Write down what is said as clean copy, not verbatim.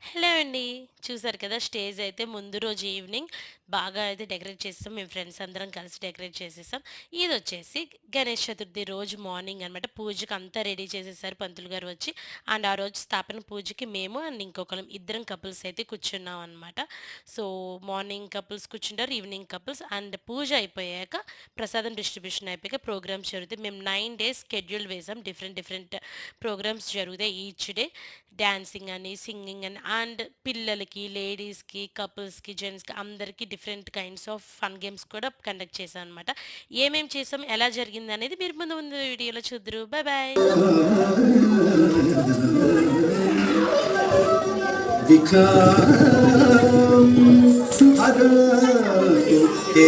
Hello అండి. చూసారు కదా! స్టేజ్ అయితే ముందు రోజు ఈవినింగ్ బాగా అయితే డెకరేట్ చేసేసాం. మేము ఫ్రెండ్స్ అందరం కలిసి డెకరేట్ చేసేసాం. ఇదొచ్చేసి గణేష్ చతుర్థి రోజు మార్నింగ్ అనమాట. పూజకి అంతా రెడీ చేసేసారు పంతులు గారు వచ్చి. అండ్ ఆ రోజు స్థాపన పూజకి మేము అండ్ ఇంకొకళ్ళం ఇద్దరం కపుల్స్ అయితే కూర్చున్నాం అనమాట. సో, మార్నింగ్ కపుల్స్ కూర్చుంటారు. ఈవినింగ్ కపుల్స్ అండ్ పూజ అయిపోయాక ప్రసాదం డిస్ట్రిబ్యూషన్ అయిపోయాక ప్రోగ్రామ్స్ జరుగుతాయి. మేము 9 డేస్ షెడ్యూల్ వేసాం. డిఫరెంట్ డిఫరెంట్ ప్రోగ్రామ్స్ జరుగుతాయి ఈచ్ డే. డాన్సింగ్ అని, సింగింగ్ అని అండ్ పిల్లలకి, లేడీస్‌కి, కపుల్స్‌కి, జెంట్స్‌కి అందరికి different kinds of fun games కూడా కండక్ట్ చేశామనమాట. ఏమేం చేసాం, ఎలా జరిగిందనేది మీరు ముందు ముందు వీడియోలో చూద్దురు. Bye bye. दिखा हर के